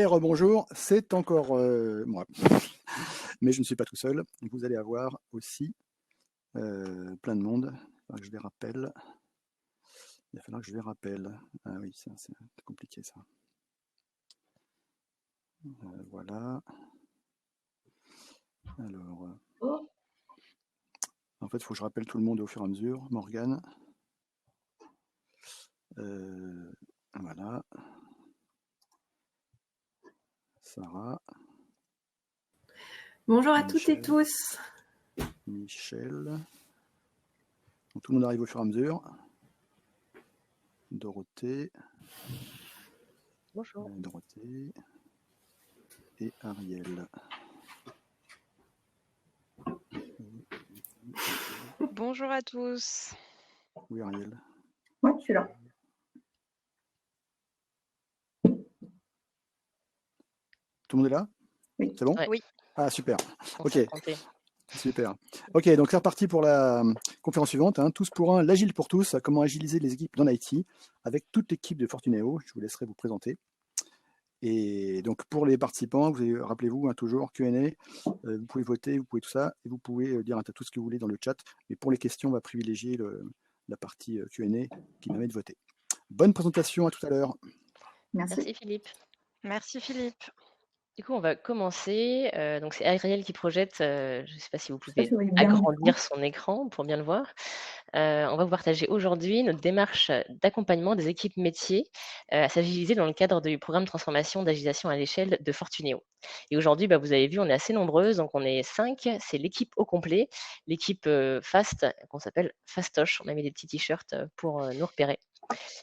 rebonjour, c'est encore moi. Mais je ne suis pas tout seul. Vous allez avoir aussi plein de monde. Il va falloir que je les rappelle. Il va falloir que je les rappelle. Ah oui, ça, c'est compliqué ça. Voilà. Alors, en fait, il faut que je rappelle tout le monde au fur et à mesure. Morgane. Voilà. Sarah. Bonjour à toutes et tous. Michel. Donc, tout le monde arrive au fur et à mesure. Dorothée. Bonjour. Dorothée. Et Ariel. Bonjour à tous. Oui, Ariel. Oui, je suis là. Tout le monde est là? Oui. C'est bon? Oui. Ah, super. On Ok. s'est compté. Super. Ok, donc c'est reparti pour la conférence suivante. Tous pour un, l'agile pour tous, comment agiliser les équipes dans l'IT avec toute l'équipe de Fortuneo. Je vous laisserai vous présenter. Et donc pour les participants, rappelez-vous, toujours Q&A, vous pouvez voter, vous pouvez tout ça, et vous pouvez dire tout ce que vous voulez dans le chat. Mais pour les questions, on va privilégier la partie Q&A qui permet de voter. Bonne présentation, à tout à l'heure. Merci. Philippe. Merci Philippe. Du coup, on va commencer. Donc, c'est Ariel qui projette. Je ne sais pas si vous pouvez vous voyez bien agrandir son écran pour bien le voir. On va vous partager aujourd'hui notre démarche d'accompagnement des équipes métiers à s'agiliser dans le cadre du programme de transformation d'agilisation à l'échelle de Fortuneo. Et aujourd'hui, vous avez vu, on est assez nombreuses. Donc, on est 5. C'est l'équipe au complet, l'équipe FAST, qu'on s'appelle Fastoche. On a mis des petits t-shirts pour nous repérer.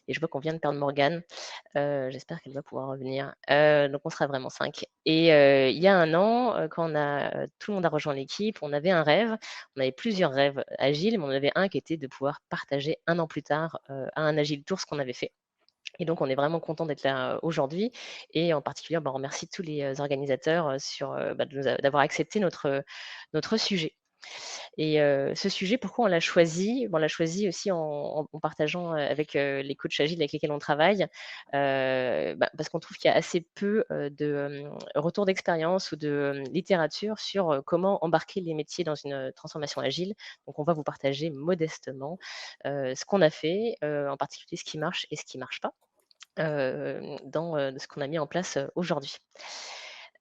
Et je vois qu'on vient de perdre Morgane. J'espère qu'elle va pouvoir revenir. Donc, on sera vraiment 5. Et il y a un an, quand tout le monde a rejoint l'équipe, on avait un rêve. On avait plusieurs rêves agiles, mais on en avait un qui était de pouvoir partager un an plus tard à un Agile Tour ce qu'on avait fait. Et donc, on est vraiment content d'être là aujourd'hui. Et en particulier, on remercie tous les organisateurs d'avoir accepté notre sujet. Et ce sujet, pourquoi on l'a choisi? On l'a choisi aussi en partageant avec les coachs agiles avec lesquels on travaille, parce qu'on trouve qu'il y a assez peu de retours d'expérience ou de littérature sur comment embarquer les métiers dans une transformation agile. Donc, on va vous partager modestement ce qu'on a fait, en particulier ce qui marche et ce qui ne marche pas, dans ce qu'on a mis en place aujourd'hui.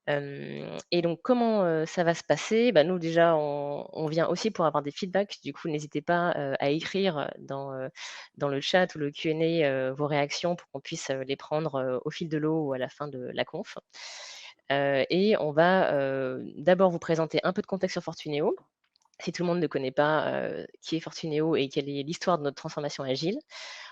Et donc, comment ça va se passer? Nous, déjà, on vient aussi pour avoir des feedbacks. Du coup, n'hésitez pas à écrire dans le chat ou le Q&A vos réactions pour qu'on puisse les prendre au fil de l'eau ou à la fin de la conf. Et on va d'abord vous présenter un peu de contexte sur Fortuneo, si tout le monde ne connaît pas qui est Fortuneo et quelle est l'histoire de notre transformation agile.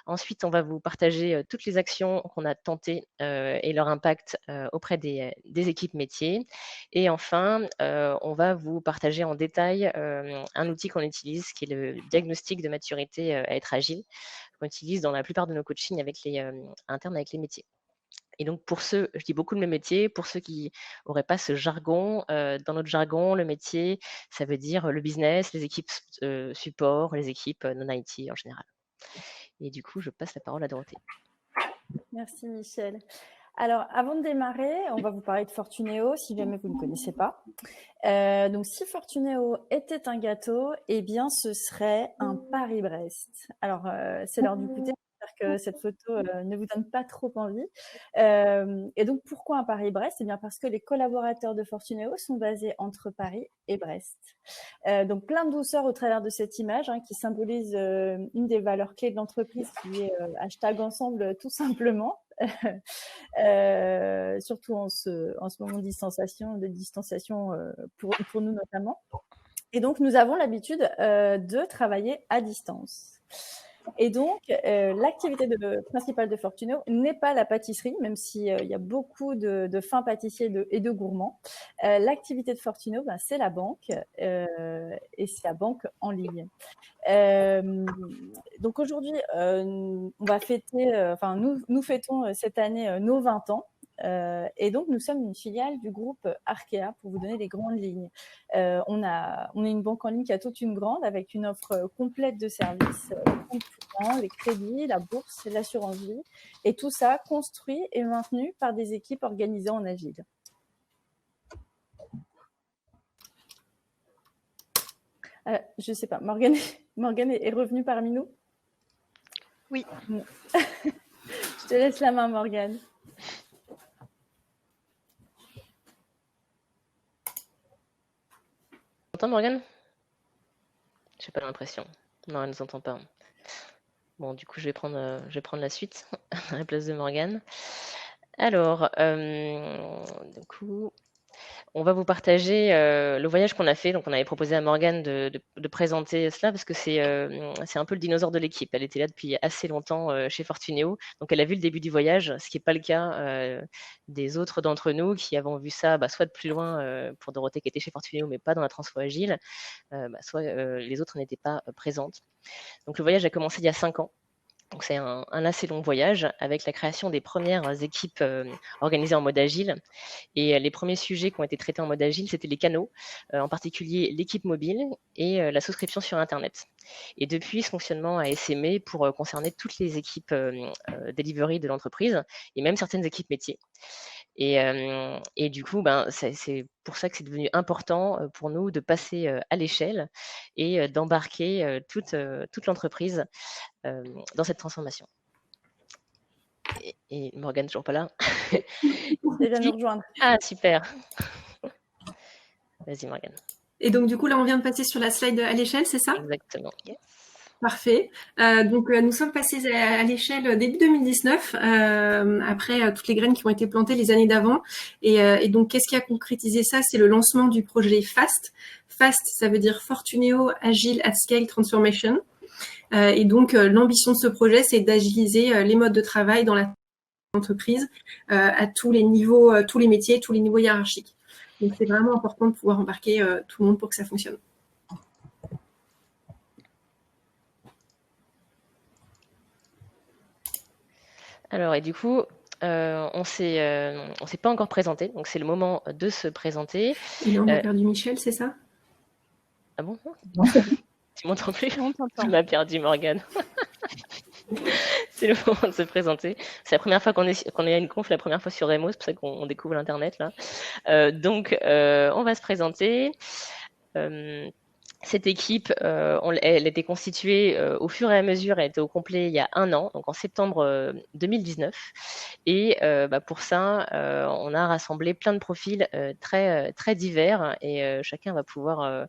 Ensuite, on va vous partager toutes les actions qu'on a tentées et leur impact auprès des équipes métiers. Et enfin, on va vous partager en détail un outil qu'on utilise, qui est le diagnostic de maturité à être agile, qu'on utilise dans la plupart de nos coachings internes avec les métiers. Et donc, pour ceux, je dis beaucoup de mes métiers, pour ceux qui n'auraient pas ce jargon, dans notre jargon, le métier, ça veut dire le business, les équipes support, les équipes non-IT en général. Et du coup, je passe la parole à Dorothée. Merci Michel. Alors, avant de démarrer, on va vous parler de Fortuneo, si jamais vous ne connaissez pas. Donc, si Fortuneo était un gâteau, eh bien, ce serait un Paris-Brest. Alors, c'est l'heure du goûter. J'espère que cette photo ne vous donne pas trop envie. Et donc, pourquoi un Paris-Brest? Eh bien, parce que les collaborateurs de Fortuneo sont basés entre Paris et Brest. Donc, plein de douceur au travers de cette image qui symbolise une des valeurs clés de l'entreprise qui est hashtag ensemble tout simplement. Surtout en ce moment de distanciation pour nous notamment. Et donc, nous avons l'habitude de travailler à distance. Et donc, l'activité principale de Fortuneo n'est pas la pâtisserie, même s'il y a beaucoup de fins pâtissiers et de gourmands. L'activité de Fortuneo, c'est la banque, et c'est la banque en ligne. Donc aujourd'hui, on va fêter, nous fêtons cette année nos 20 ans. Et donc, nous sommes une filiale du groupe Arkea, pour vous donner les grandes lignes. On est une banque en ligne qui a toute une grande, avec une offre complète de services, les crédits, la bourse, l'assurance vie, et tout ça construit et maintenu par des équipes organisées en agile. Je ne sais pas, Morgane est revenue parmi nous? Oui. Je te laisse la main, Morgane. Tu entends, Morgane? Je n'ai pas l'impression. Non, elle ne nous entend pas. Bon, du coup, je vais prendre la suite à la place de Morgane. Alors, du coup, on va vous partager le voyage qu'on a fait. Donc, on avait proposé à Morgane de présenter cela parce que c'est un peu le dinosaure de l'équipe. Elle était là depuis assez longtemps chez Fortuneo. Donc, elle a vu le début du voyage, ce qui n'est pas le cas des autres d'entre nous qui avons vu ça soit de plus loin pour Dorothée qui était chez Fortuneo, mais pas dans la transfo agile, soit les autres n'étaient pas présentes. Donc, le voyage a commencé il y a 5 ans. Donc, c'est un assez long voyage avec la création des premières équipes organisées en mode agile. Et les premiers sujets qui ont été traités en mode agile, c'était les canaux, en particulier l'équipe mobile et la souscription sur Internet. Et depuis, ce fonctionnement a essaimé pour concerner toutes les équipes delivery de l'entreprise et même certaines équipes métiers. Et du coup, c'est pour ça que c'est devenu important pour nous de passer à l'échelle et d'embarquer toute l'entreprise dans cette transformation. Et Morgane, toujours pas là. Elle vient nous rejoindre. Ah, super. Vas-y, Morgane. Et donc, du coup, là, on vient de passer sur la slide à l'échelle, c'est ça? Exactement. Yes. Parfait. Donc, nous sommes passés à l'échelle début 2019, après toutes les graines qui ont été plantées les années d'avant. Et donc, qu'est-ce qui a concrétisé ça? C'est le lancement du projet FAST. FAST, ça veut dire Fortuneo Agile at Scale Transformation. Et donc, l'ambition de ce projet, c'est d'agiliser les modes de travail dans l'entreprise à tous les niveaux, tous les métiers, tous les niveaux hiérarchiques. Donc, c'est vraiment important de pouvoir embarquer tout le monde pour que ça fonctionne. Alors, et du coup, on s'est pas encore présenté, donc c'est le moment de se présenter. Et là, on a perdu Michel, c'est ça? Ah bon? Tu m'entends plus? Tu m'as perdu, Morgane. C'est le moment de se présenter. C'est la première fois qu'on est à une conf, la première fois sur Remo, c'est pour ça qu'on découvre l'Internet là. Donc, on va se présenter. Cette équipe, elle était constituée au fur et à mesure, elle était au complet il y a 1 an, donc en septembre 2019. Et pour ça, on a rassemblé plein de profils très, très divers et chacun va pouvoir...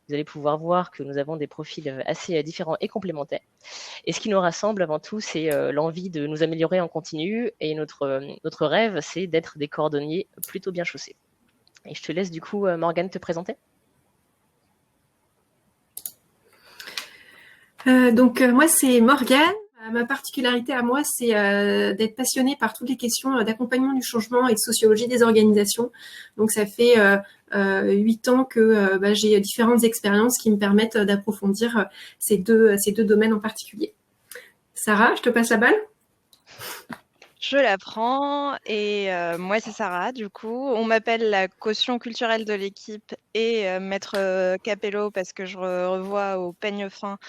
vous allez pouvoir voir que nous avons des profils assez différents et complémentaires. Et ce qui nous rassemble avant tout, c'est l'envie de nous améliorer en continu. Et notre rêve, c'est d'être des cordonniers plutôt bien chaussés. Et je te laisse du coup, Morgane, te présenter. Donc, moi, c'est Morgane. Ma particularité à moi, c'est d'être passionnée par toutes les questions d'accompagnement du changement et de sociologie des organisations. Donc, ça fait 8 ans que j'ai différentes expériences qui me permettent d'approfondir ces deux domaines en particulier. Sarah, je te passe la balle. Je la prends et moi c'est Sarah du coup. On m'appelle la caution culturelle de l'équipe et maître Capello parce que je revois au peigne fin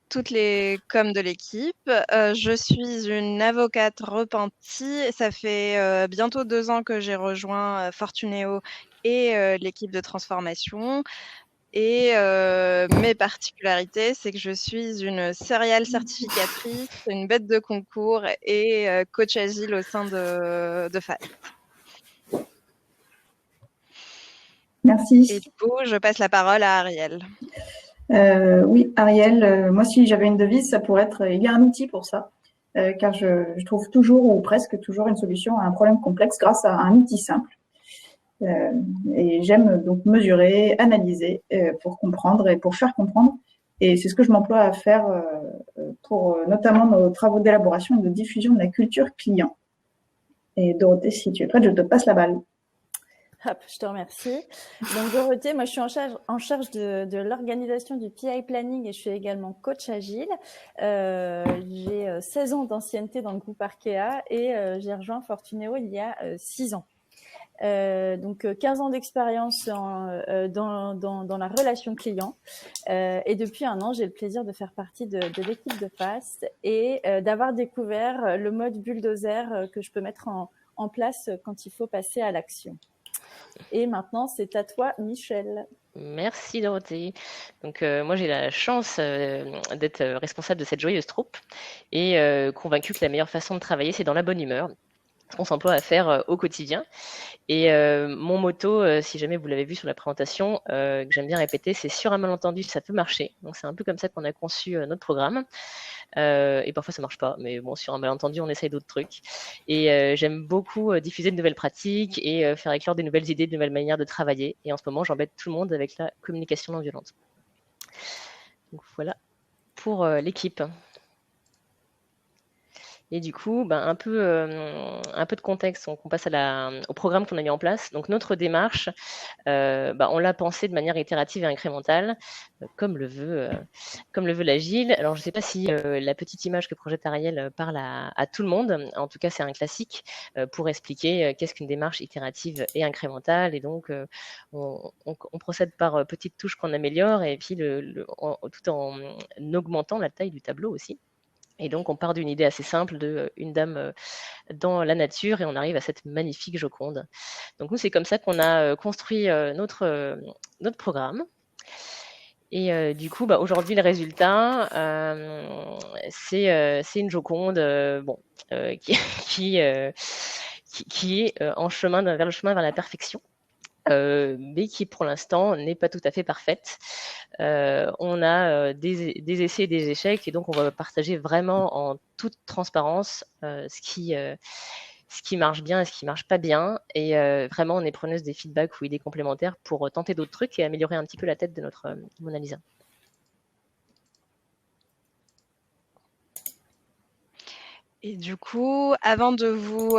toutes les coms de l'équipe. Je suis une avocate repentie. Ça fait bientôt 2 ans que j'ai rejoint Fortuneo et l'équipe de transformation. Et mes particularités, c'est que je suis une serial certificatrice, une bête de concours et coach agile au sein de FAST. Merci. Et du coup, je passe la parole à Ariel. Oui, Ariel, moi si j'avais une devise, ça pourrait être il y a un outil pour ça, car je trouve toujours ou presque toujours une solution à un problème complexe grâce à un outil simple. Et j'aime donc mesurer, analyser pour comprendre et pour faire comprendre. Et c'est ce que je m'emploie à faire pour notamment nos travaux d'élaboration et de diffusion de la culture client. Et Dorothée, si tu es prête, je te passe la balle. Hop, je te remercie. Donc Dorothée, moi je suis en charge de l'organisation du PI Planning et je suis également coach agile. J'ai 16 ans d'ancienneté dans le groupe Arkea et j'ai rejoint Fortuneo il y a 6 ans. Donc 15 ans d'expérience dans la relation client et depuis 1 an j'ai le plaisir de faire partie de l'équipe de FAST et d'avoir découvert le mode bulldozer que je peux mettre en place quand il faut passer à l'action. Et maintenant, c'est à toi, Michel. Merci Dorothée. Donc moi j'ai la chance d'être responsable de cette joyeuse troupe et convaincue que la meilleure façon de travailler c'est dans la bonne humeur, ce qu'on s'emploie à faire au quotidien. Et mon motto, si jamais vous l'avez vu sur la présentation, que j'aime bien répéter, c'est sur un malentendu ça peut marcher. Donc c'est un peu comme ça qu'on a conçu notre programme. Et parfois ça marche pas, mais bon, sur un malentendu on essaye d'autres trucs. Et j'aime beaucoup diffuser de nouvelles pratiques et faire éclore des nouvelles idées, de nouvelles manières de travailler. Et en ce moment j'embête tout le monde avec la communication non violente. Donc voilà pour l'équipe. Et du coup, un peu de contexte, on passe au programme qu'on a mis en place. Donc notre démarche, on l'a pensée de manière itérative et incrémentale, comme le veut l'agile. Alors je ne sais pas si la petite image que projette Ariel parle à tout le monde. En tout cas, c'est un classique pour expliquer qu'est-ce qu'une démarche itérative et incrémentale. Et donc, on procède par petites touches qu'on améliore et puis tout en augmentant la taille du tableau aussi. Et donc, on part d'une idée assez simple d'une dame dans la nature et on arrive à cette magnifique Joconde. Donc, nous, c'est comme ça qu'on a construit notre programme. Et du coup, aujourd'hui, le résultat, c'est une Joconde qui est en chemin vers le chemin vers la perfection. Mais qui pour l'instant n'est pas tout à fait parfaite. On a des essais et des échecs et donc on va partager vraiment en toute transparence ce qui marche bien et ce qui marche pas bien. Et vraiment on est preneuse des feedbacks ou idées complémentaires pour tenter d'autres trucs et améliorer un petit peu la tête de notre Mona Lisa. Et du coup, avant de vous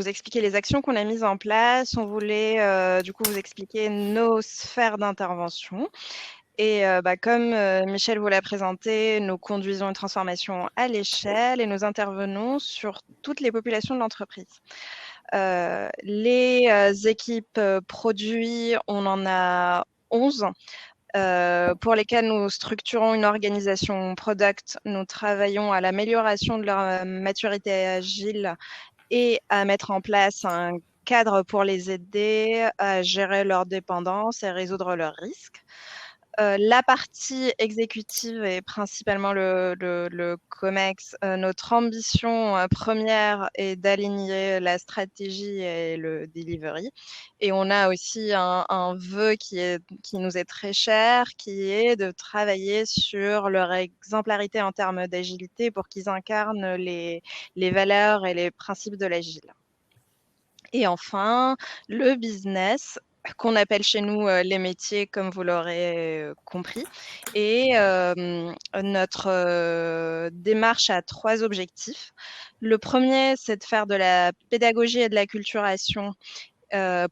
expliquer les actions qu'on a mises en place, on voulait du coup vous expliquer nos sphères d'intervention. Et comme Michel vous l'a présenté, nous conduisons une transformation à l'échelle et nous intervenons sur toutes les populations de l'entreprise. Les équipes produits, on en a 11. Pour lesquels nous structurons une organisation product. Nous travaillons à l'amélioration de leur maturité agile et à mettre en place un cadre pour les aider à gérer leurs dépendances et résoudre leurs risques. La partie exécutive est principalement le COMEX. Notre ambition première est d'aligner la stratégie et le delivery. Et on a aussi un vœu qui nous est très cher, qui est de travailler sur leur exemplarité en termes d'agilité pour qu'ils incarnent les valeurs et les principes de l'agile. Et enfin, le business, qu'on appelle chez nous les métiers, comme vous l'aurez compris. Et notre démarche a 3 objectifs. Le premier, c'est de faire de la pédagogie et de la culturation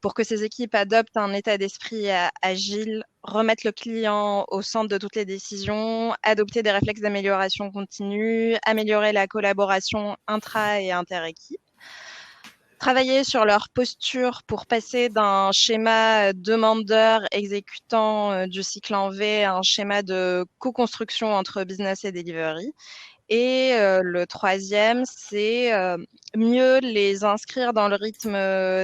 pour que ces équipes adoptent un état d'esprit agile, remettre le client au centre de toutes les décisions, adopter des réflexes d'amélioration continue, améliorer la collaboration intra- et inter-équipe. Travailler sur leur posture pour passer d'un schéma demandeur-exécutant du cycle en V à un schéma de co-construction entre business et delivery. Et le troisième, c'est mieux les inscrire dans le rythme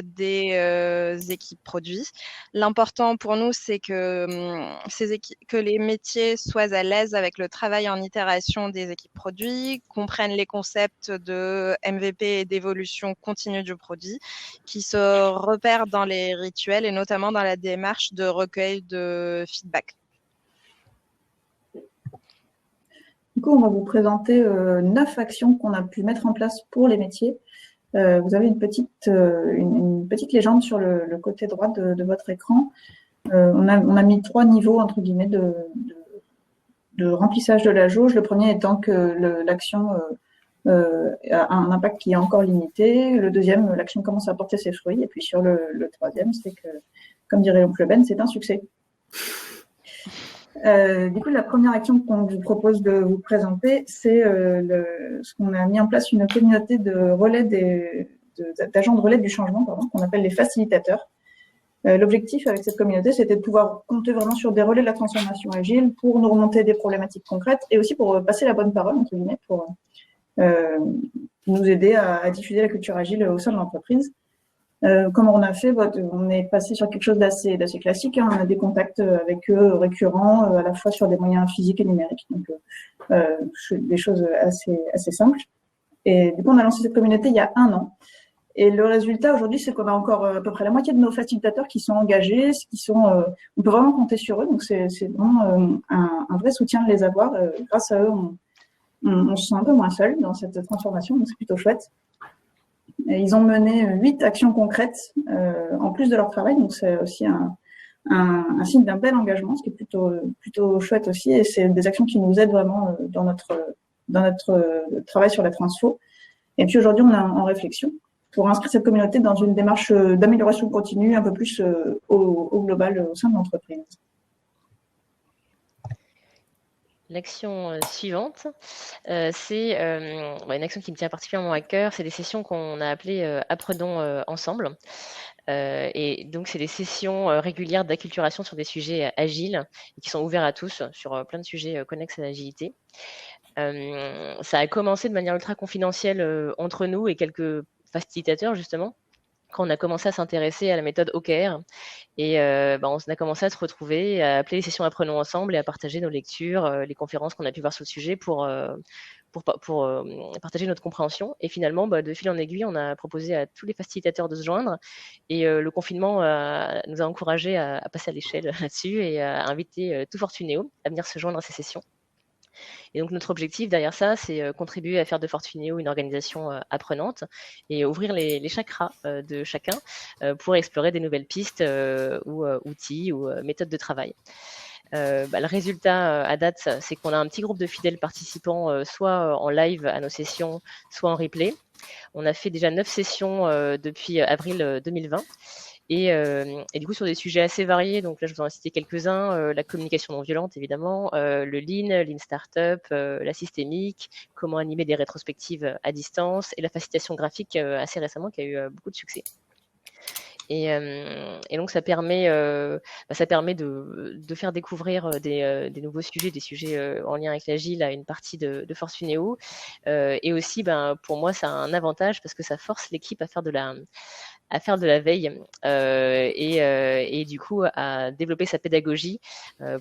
des équipes produits. L'important pour nous, c'est que les métiers soient à l'aise avec le travail en itération des équipes produits, comprennent les concepts de MVP et d'évolution continue du produit, qui se repèrent dans les rituels et notamment dans la démarche de recueil de feedback. Du coup, on va vous présenter 9 actions qu'on a pu mettre en place pour les métiers. Vous avez une petite légende sur le côté droit de votre écran. On a mis 3 niveaux, entre guillemets, de remplissage de la jauge. Le premier étant que l'action a un impact qui est encore limité. Le deuxième, l'action commence à porter ses fruits. Et puis sur le troisième, c'est que, comme dirait l'oncle Ben, c'est un succès. Du coup, la première action qu'on vous propose de vous présenter, c'est ce qu'on a mis en place une communauté de relais d'agents de relais du changement, qu'on appelle les facilitateurs. L'objectif avec cette communauté, c'était de pouvoir compter vraiment sur des relais de la transformation agile pour nous remonter des problématiques concrètes et aussi pour passer la bonne parole, entre guillemets, pour nous aider à diffuser la culture agile au sein de l'entreprise. Comment on a fait, on est passé sur quelque chose d'assez classique. On a des contacts avec eux récurrents, à la fois sur des moyens physiques et numériques, donc des choses assez simples. Et du coup, on a lancé cette communauté il y a 1 an. Et le résultat aujourd'hui, c'est qu'on a encore à peu près la moitié de nos facilitateurs qui sont engagés, on peut vraiment compter sur eux. Donc c'est vraiment un vrai soutien de les avoir. Grâce à eux, on se sent un peu moins seul dans cette transformation, donc c'est plutôt chouette. Et ils ont mené 8 actions concrètes en plus de leur travail, donc c'est aussi un signe d'un bel engagement, ce qui est plutôt chouette aussi. Et c'est des actions qui nous aident vraiment dans notre travail sur la transfo. Et puis aujourd'hui, on est en réflexion pour inscrire cette communauté dans une démarche d'amélioration continue, un peu plus au global au sein de l'entreprise. L'action suivante, c'est une action qui me tient particulièrement à cœur, c'est des sessions qu'on a appelées Apprenons ensemble. Et donc, c'est des sessions régulières d'acculturation sur des sujets agiles et qui sont ouverts à tous sur plein de sujets connexes à l'agilité. Ça a commencé de manière ultra confidentielle entre nous et quelques facilitateurs, justement, quand on a commencé à s'intéresser à la méthode OKR. Et on a commencé à se retrouver, à appeler les sessions Apprenons ensemble et à partager nos lectures, les conférences qu'on a pu voir sur le sujet pour partager notre compréhension. Et finalement, de fil en aiguille, on a proposé à tous les facilitateurs de se joindre. Et le confinement nous a encouragés à passer à l'échelle là-dessus et à inviter tout Fortunéo à venir se joindre à ces sessions. Et donc, notre objectif derrière ça, c'est contribuer à faire de Fortunéo une organisation apprenante et ouvrir les chakras de chacun pour explorer des nouvelles pistes ou outils ou méthodes de travail. Le résultat à date, c'est qu'on a un petit groupe de fidèles participants, soit en live à nos sessions, soit en replay. On a fait déjà 9 sessions depuis avril 2020. Et du coup, sur des sujets assez variés, donc là, je vous en ai cité quelques-uns, la communication non violente, évidemment, le Lean Startup, la systémique, comment animer des rétrospectives à distance, et la facilitation graphique assez récemment, qui a eu beaucoup de succès. Et donc, ça permet de faire découvrir des nouveaux sujets, des sujets en lien avec l'agile à une partie de Fortunéo. Et aussi, pour moi, ça a un avantage parce que ça force l'équipe à faire de la veille et du coup à développer sa pédagogie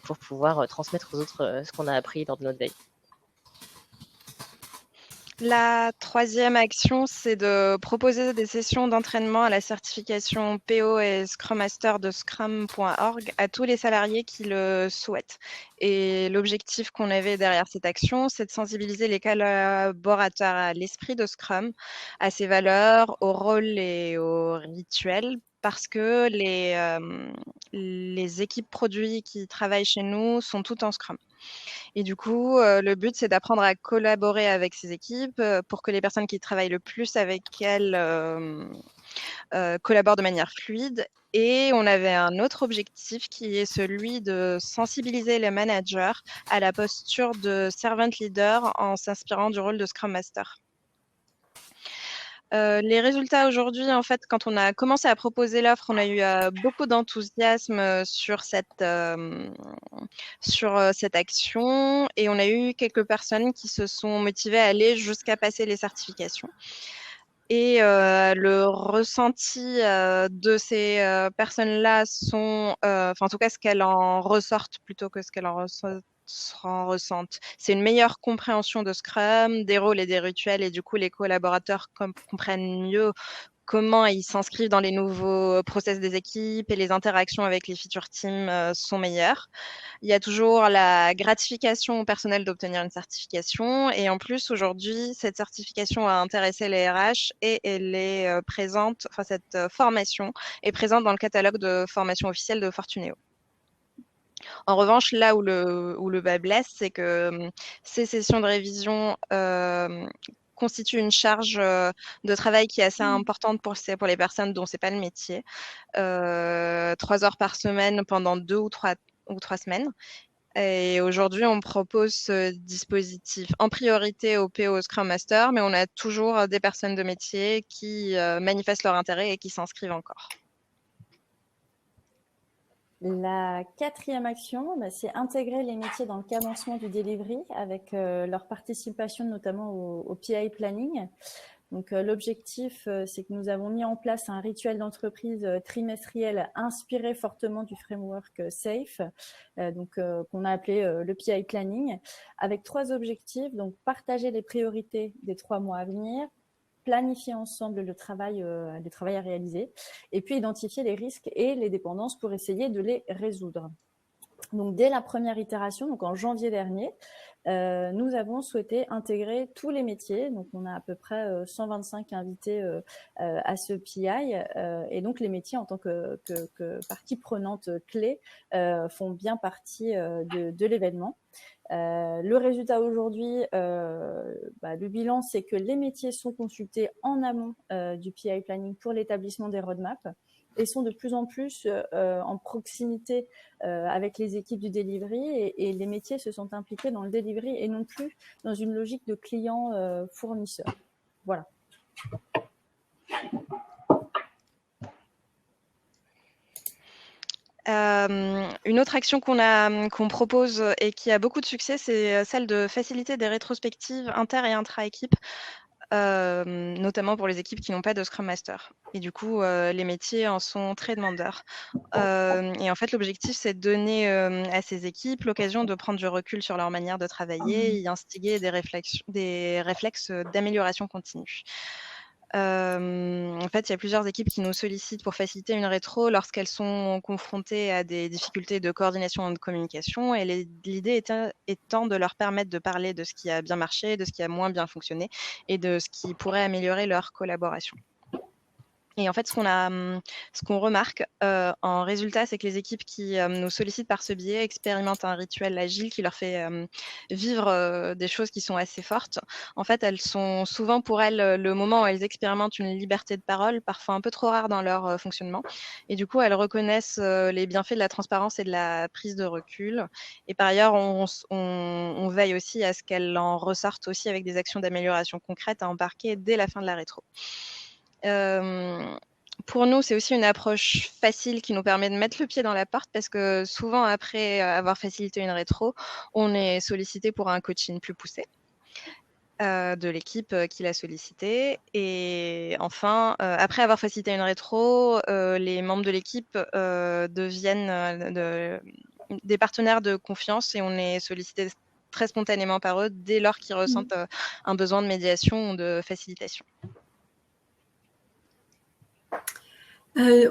pour pouvoir transmettre aux autres ce qu'on a appris lors de notre veille. La troisième action, c'est de proposer des sessions d'entraînement à la certification PO et Scrum Master de Scrum.org à tous les salariés qui le souhaitent. Et l'objectif qu'on avait derrière cette action, c'est de sensibiliser les collaborateurs à l'esprit de Scrum, à ses valeurs, au rôle et au rituel, parce que les équipes produits qui travaillent chez nous sont toutes en Scrum. Et du coup, le but, c'est d'apprendre à collaborer avec ces équipes pour que les personnes qui travaillent le plus avec elles collaborent de manière fluide. Et on avait un autre objectif qui est celui de sensibiliser les managers à la posture de servant leader en s'inspirant du rôle de Scrum Master. Les résultats aujourd'hui, en fait, quand on a commencé à proposer l'offre, on a eu beaucoup d'enthousiasme sur cette action et on a eu quelques personnes qui se sont motivées à aller jusqu'à passer les certifications. Et le ressenti de ces personnes-là en tout cas, ce qu'elles en ressortent plutôt que ce qu'elles en ressentent. C'est une meilleure compréhension de Scrum, des rôles et des rituels, et du coup, les collaborateurs comprennent mieux comment ils s'inscrivent dans les nouveaux process des équipes et les interactions avec les feature teams sont meilleures. Il y a toujours la gratification au personnel d'obtenir une certification et en plus, aujourd'hui, cette certification a intéressé les RH et elle est présente, cette formation est présente dans le catalogue de formation officielle de Fortunéo. En revanche, là où le bas blesse, c'est que ces sessions de révision constitue une charge de travail qui est assez importante pour les personnes dont c'est pas le métier. 3 heures par semaine pendant 2 ou 3 semaines. Et aujourd'hui, on propose ce dispositif en priorité au PO Scrum Master, mais on a toujours des personnes de métier qui manifestent leur intérêt et qui s'inscrivent encore. La 4e action, c'est intégrer les métiers dans le cadencement du delivery avec leur participation notamment au PI Planning. Donc, l'objectif, c'est que nous avons mis en place un rituel d'entreprise trimestriel inspiré fortement du framework SAFE, qu'on a appelé le PI Planning, avec 3 objectifs. Donc, partager les priorités des 3 mois à venir, planifier ensemble le travail à réaliser, et puis identifier les risques et les dépendances pour essayer de les résoudre. Donc, dès la première itération, donc en janvier dernier, nous avons souhaité intégrer tous les métiers. Donc, on a à peu près 125 invités à ce PI. Et donc, les métiers, en tant que partie prenante clé, font bien partie de l'événement. Le résultat aujourd'hui, le bilan, c'est que les métiers sont consultés en amont du PI Planning pour l'établissement des roadmaps et sont de plus en plus en proximité avec les équipes du delivery et les métiers se sont impliqués dans le delivery et non plus dans une logique de client-fournisseur. Voilà. Une autre action qu'on propose et qui a beaucoup de succès, c'est celle de faciliter des rétrospectives inter- et intra-équipes, notamment pour les équipes qui n'ont pas de Scrum Master. Et du coup, les métiers en sont très demandeurs. Et en fait, l'objectif, c'est de donner à ces équipes l'occasion de prendre du recul sur leur manière de travailler et instiguer des réflexes d'amélioration continue. En fait, il y a plusieurs équipes qui nous sollicitent pour faciliter une rétro lorsqu'elles sont confrontées à des difficultés de coordination et de communication. Et l'idée étant de leur permettre de parler de ce qui a bien marché, de ce qui a moins bien fonctionné et de ce qui pourrait améliorer leur collaboration. Et en fait, ce qu'on remarque en résultat, c'est que les équipes qui nous sollicitent par ce biais expérimentent un rituel agile qui leur fait vivre des choses qui sont assez fortes. En fait, elles sont souvent pour elles le moment où elles expérimentent une liberté de parole, parfois un peu trop rare dans leur fonctionnement. Et du coup, elles reconnaissent les bienfaits de la transparence et de la prise de recul. Et par ailleurs, on veille aussi à ce qu'elles en ressortent aussi avec des actions d'amélioration concrètes à embarquer dès la fin de la rétro. Pour nous, c'est aussi une approche facile qui nous permet de mettre le pied dans la porte parce que souvent, après avoir facilité une rétro, on est sollicité pour un coaching plus poussé de l'équipe qui l'a sollicité. Et enfin, après avoir facilité une rétro, les membres de l'équipe deviennent des partenaires de confiance et on est sollicité très spontanément par eux dès lors qu'ils ressentent un besoin de médiation ou de facilitation.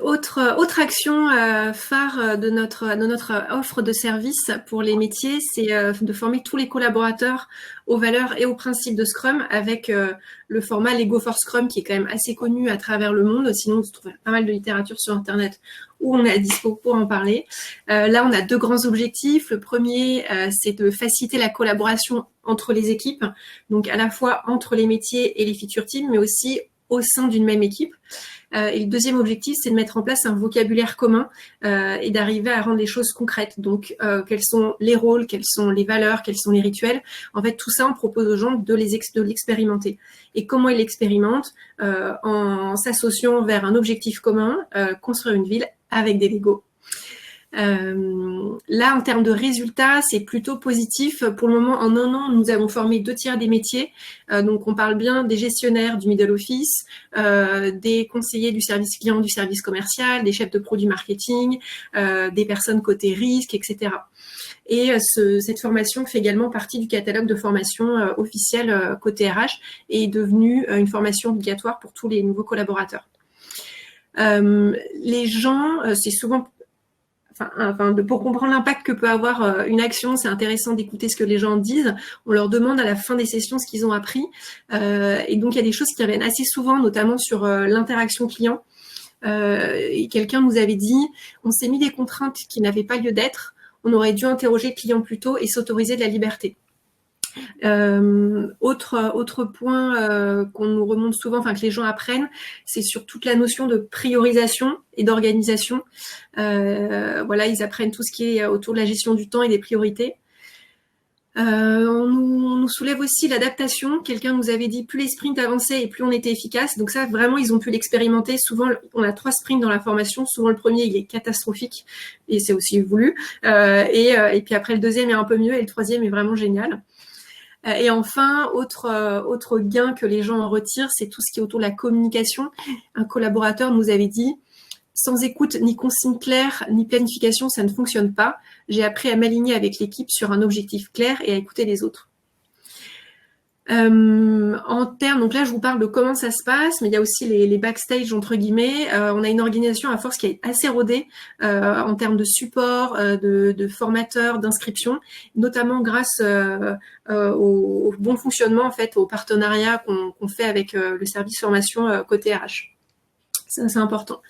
Autre action phare de notre offre de service pour les métiers, c'est de former tous les collaborateurs aux valeurs et aux principes de Scrum avec le format Lego for Scrum qui est quand même assez connu à travers le monde. Sinon, vous trouvez pas mal de littérature sur Internet où on est à dispo pour en parler. Là, on a 2 grands objectifs. Le premier, c'est de faciliter la collaboration entre les équipes, donc à la fois entre les métiers et les feature teams, mais aussi au sein d'une même équipe. Et le deuxième objectif, c'est de mettre en place un vocabulaire commun et d'arriver à rendre les choses concrètes. Donc, quels sont les rôles, quelles sont les valeurs, quels sont les rituels. En fait, tout ça, on propose aux gens de l'expérimenter. Et comment ils l'expérimentent en s'associant vers un objectif commun, construire une ville avec des Legos. Là, en termes de résultats, c'est plutôt positif. Pour le moment, en 1 an, nous avons formé 2/3 des métiers. Donc, on parle bien des gestionnaires du middle office, des conseillers du service client, du service commercial, des chefs de produit marketing, des personnes côté risque, etc. Et cette formation fait également partie du catalogue de formation officiel côté RH et est devenue une formation obligatoire pour tous les nouveaux collaborateurs. Les gens, c'est souvent... pour comprendre l'impact que peut avoir une action, c'est intéressant d'écouter ce que les gens disent. On leur demande à la fin des sessions ce qu'ils ont appris. Et donc, il y a des choses qui reviennent assez souvent, notamment sur l'interaction client. Et quelqu'un nous avait dit, on s'est mis des contraintes qui n'avaient pas lieu d'être. On aurait dû interroger le client plus tôt et s'autoriser de la liberté. Autre point qu'on nous remonte souvent, enfin que les gens apprennent, c'est sur toute la notion de priorisation et d'organisation. Voilà, ils apprennent tout ce qui est autour de la gestion du temps et des priorités. On nous soulève aussi l'adaptation. Quelqu'un nous avait dit plus les sprints avançaient et plus on était efficace. Donc ça, vraiment, ils ont pu l'expérimenter. Souvent, on a 3 sprints dans la formation. Souvent, le premier, il est catastrophique et c'est aussi voulu. Et puis après, le deuxième est un peu mieux et le troisième est vraiment génial. Et enfin, autre gain que les gens en retirent, c'est tout ce qui est autour de la communication. Un collaborateur nous avait dit sans écoute, ni consigne claire, ni planification, ça ne fonctionne pas. J'ai appris à m'aligner avec l'équipe sur un objectif clair et à écouter les autres. En termes, donc là, je vous parle de comment ça se passe, mais il y a aussi les backstage, entre guillemets. On a une organisation à force qui est assez rodée en termes de support, de formateurs, d'inscription, notamment grâce au bon fonctionnement, en fait, au partenariat qu'on fait avec le service formation côté RH. Ça, c'est important.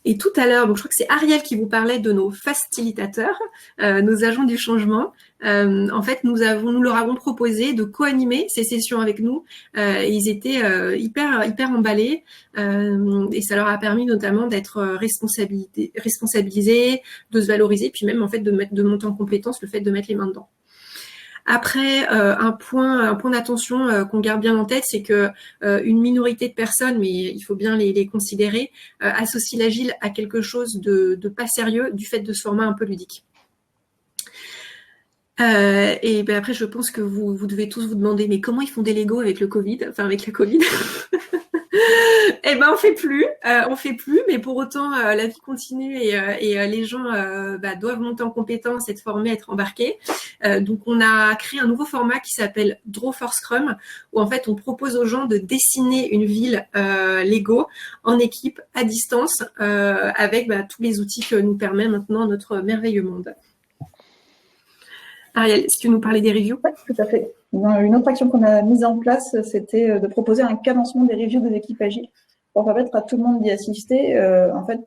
Et tout à l'heure, donc je crois que c'est Ariel qui vous parlait de nos facilitateurs, nos agents du changement. En fait, nous leur avons proposé de co-animer ces sessions avec nous. Ils étaient hyper emballés et ça leur a permis notamment d'être responsabilisés, de se valoriser, puis même en fait de monter en compétence le fait de mettre les mains dedans. Après, un point d'attention qu'on garde bien en tête, c'est que une minorité de personnes, mais il faut bien les considérer, associe l'agile à quelque chose de pas sérieux du fait de ce format un peu ludique. Et ben après, je pense que vous devez tous vous demander, mais comment ils font des Lego avec le Covid, enfin avec la Covid. Eh ben on fait plus, mais pour autant la vie continue et les gens doivent monter en compétences, être formés, être embarqués. Donc on a créé un nouveau format qui s'appelle Draw for Scrum, où en fait on propose aux gens de dessiner une ville Lego en équipe à distance avec tous les outils que nous permet maintenant notre merveilleux monde. Ariel, est-ce que tu nous parlais des reviews? Oui, tout à fait. Une autre action qu'on a mise en place, c'était de proposer un cadencement des reviews des équipes agiles pour permettre à tout le monde d'y assister. En fait,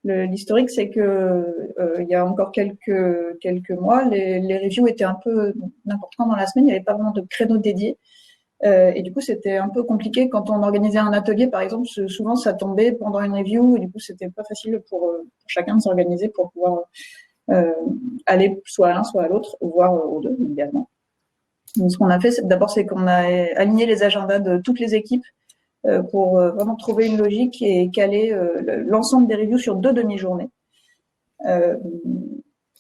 l'historique, c'est que il y a encore quelques mois, les reviews étaient un peu n'importe quand dans la semaine. Il n'y avait pas vraiment de créneau dédié. Et du coup, c'était un peu compliqué quand on organisait un atelier, par exemple. Souvent, ça tombait pendant une review et du coup, c'était pas facile pour chacun de s'organiser pour pouvoir aller soit à l'un, soit à l'autre, voire aux deux, également. Donc, ce qu'on a fait, d'abord, c'est qu'on a aligné les agendas de toutes les équipes pour vraiment trouver une logique et caler l'ensemble des reviews sur 2 demi-journées.